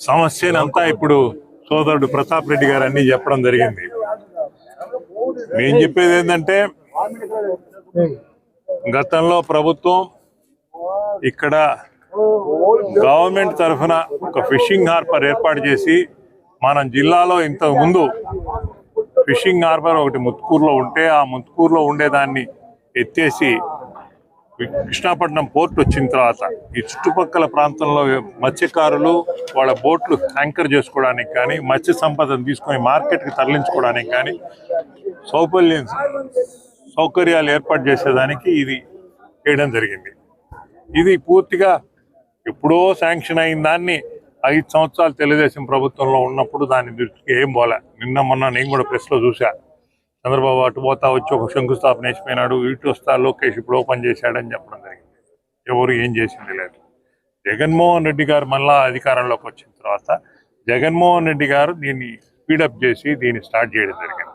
సమస్యను అంతా ఇప్పుడు సోదరుడు ప్రతాప్ రెడ్డి గారు అన్ని చెప్పడం జరిగింది. నేను చెప్పేది ఏంటంటే గతంలో ప్రభుత్వం ఇక్కడ గవర్నమెంట్ తరఫున ఒక ఫిషింగ్ హార్బర్ ఏర్పాటు చేసి మన జిల్లాలో ఇంతకు ముందు ఫిషింగ్ హార్బర్ ఒకటి ముత్తుకూరులో ఉంటే ఆ ముత్తుకూరులో ఉండేదాన్ని ఎత్తేసి కృష్ణాపట్నం పోర్ట్ వచ్చిన తర్వాత ఈ చుట్టుపక్కల ప్రాంతంలో మత్స్యకారులు వాళ్ళ బోట్లు యాంకర్ చేసుకోవడానికి కానీ మత్స్య సంపదను తీసుకొని మార్కెట్కి తరలించుకోవడానికి కానీ సౌకర్యాలు ఏర్పాటు చేసేదానికి ఇది చేయడం జరిగింది. ఇది పూర్తిగా ఎప్పుడో శాంక్షన్ అయిన దాన్ని 5 సంవత్సరాలు తెలుగుదేశం ప్రభుత్వంలో ఉన్నప్పుడు దాని దృష్టికి ఏం పోలే. నిన్న మొన్న నేను కూడా ప్రెస్లో చూసా, చంద్రబాబు అటు పోతా వచ్చి ఒక శంకుస్థాపన వేసిపోయినాడు, ఇటు వస్తా లోకేష్ ఇప్పుడు ఓపెన్ చేశాడని చెప్పడం జరిగింది. ఎవరు ఏం చేసింది లేదు. జగన్మోహన్ రెడ్డి గారు మళ్ళా అధికారంలోకి వచ్చిన తర్వాత జగన్మోహన్ రెడ్డి గారు దీన్ని స్పీడప్ చేసి దీన్ని స్టార్ట్ చేయడం జరిగింది.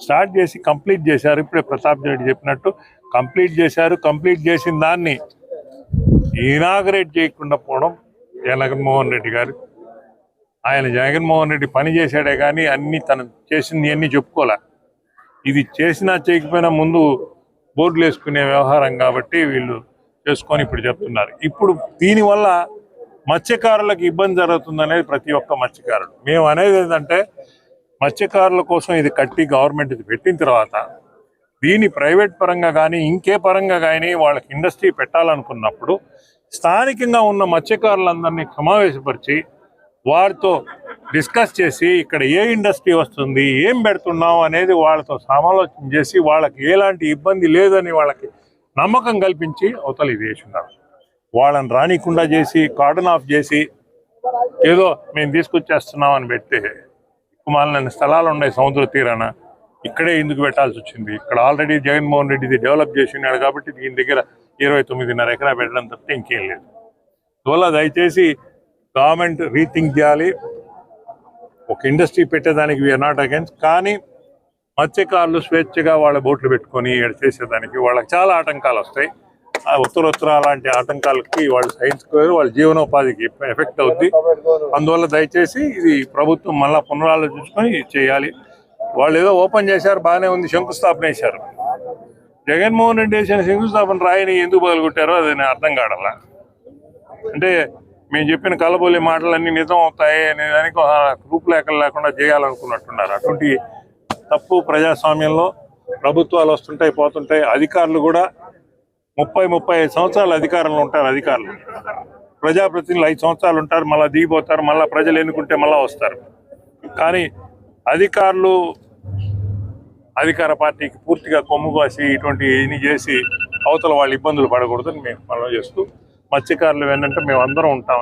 స్టార్ట్ చేసి కంప్లీట్ చేశారు. ఇప్పుడే ప్రతాప్ రెడ్డి చెప్పినట్టు కంప్లీట్ చేశారు. కంప్లీట్ చేసిన దాన్ని ఇనాగరేట్ చేయకుండా పోవడం జగన్మోహన్ రెడ్డి గారు. ఆయన జగన్మోహన్ రెడ్డి పని చేశాడే కానీ అన్ని తను చేసింది అన్నీ చెప్పుకోలే. ఇది చేసినా చేయకపోయినా ముందు బోర్డులు వేసుకునే వ్యవహారం కాబట్టి వీళ్ళు చేసుకొని ఇప్పుడు చెప్తున్నారు. ఇప్పుడు దీనివల్ల మత్స్యకారులకు ఇబ్బంది జరుగుతుందనేది ప్రతి ఒక్క మత్స్యకారుడు మేము అనేది ఏంటంటే, మత్స్యకారుల కోసం ఇది కట్టి గవర్నమెంట్ ఇది పెట్టిన తర్వాత దీని ప్రైవేట్ పరంగా కానీ ఇంకే పరంగా కానీ వాళ్ళకి ఇండస్ట్రీ పెట్టాలనుకున్నప్పుడు స్థానికంగా ఉన్న మత్స్యకారులందరినీ సమావేశపరిచి వారితో డిస్కస్ చేసి ఇక్కడ ఏ ఇండస్ట్రీ వస్తుంది, ఏం పెడుతున్నాం అనేది వాళ్ళతో సమాలోచన చేసి వాళ్ళకి ఎలాంటి ఇబ్బంది లేదని వాళ్ళకి నమ్మకం కల్పించి అవతల ఇది వేసున్నారు. వాళ్ళని రానికుండా చేసి కార్డన్ ఆఫ్ చేసి ఏదో మేము తీసుకొచ్చేస్తున్నాం అని పెడితే కుమారులైన స్థలాలు ఉన్నాయి సముద్ర తీరాన, ఇక్కడే ఎందుకు పెట్టాల్సి వచ్చింది? ఇక్కడ ఆల్రెడీ జగన్మోహన్ రెడ్డి డెవలప్ చేసి ఉన్నాడు కాబట్టి దీని దగ్గర 29.5 ఎకరా పెట్టడం తప్పితే ఇంకేం లేదు. అందువల్ల దయచేసి గవర్నమెంట్ రీథింక్ చేయాలి. ఒక ఇండస్ట్రీ పెట్టేదానికి వీఆర్ నాట్ అగైన్స్, కానీ మత్స్యకారులు స్వేచ్ఛగా వాళ్ళ బోట్లు పెట్టుకొని చేసేదానికి వాళ్ళకి చాలా ఆటంకాలు వస్తాయి. ఆ ఉత్తరోత్తర అలాంటి ఆటంకాలకి వాళ్ళు సహించుకోరు, వాళ్ళ జీవనోపాధికి ఎఫెక్ట్ అవుద్ది. అందువల్ల దయచేసి ఇది ప్రభుత్వం మళ్ళీ పునరాలోచించుకొని చేయాలి. వాళ్ళు ఏదో ఓపెన్ చేశారు, బాగానే ఉంది, శంకుస్థాపన వేశారు. జగన్మోహన్ రెడ్డి వేసిన శంకుస్థాపన రాయిని ఎందుకు బదులుకొట్టారో అది నేను అర్థం కావట్లా. అంటే మేము చెప్పిన కలబోలి మాటలన్నీ నిజం అవుతాయి అనే దానికి రూపులేఖలు లేకుండా చేయాలనుకున్నట్టున్నారు. అటువంటి తప్పు ప్రజాస్వామ్యంలో ప్రభుత్వాలు వస్తుంటాయి పోతుంటాయి. అధికారులు కూడా 30-35 సంవత్సరాలు అధికారంలో ఉంటారు. అధికారులు ప్రజాప్రతినిధులు 5 సంవత్సరాలు ఉంటారు, మళ్ళీ దిగిపోతారు, మళ్ళీ ప్రజలు ఎన్నుకుంటే మళ్ళీ వస్తారు. కానీ అధికారులు అధికార పార్టీకి పూర్తిగా కొమ్ము కాసి ఇటువంటి ఇన్ని చేసి అవతల వాళ్ళు ఇబ్బందులు పడకూడదని మేము మనం చేస్తూ మత్స్యకారులు ఏంటంటే మేము అందరం ఉంటాం.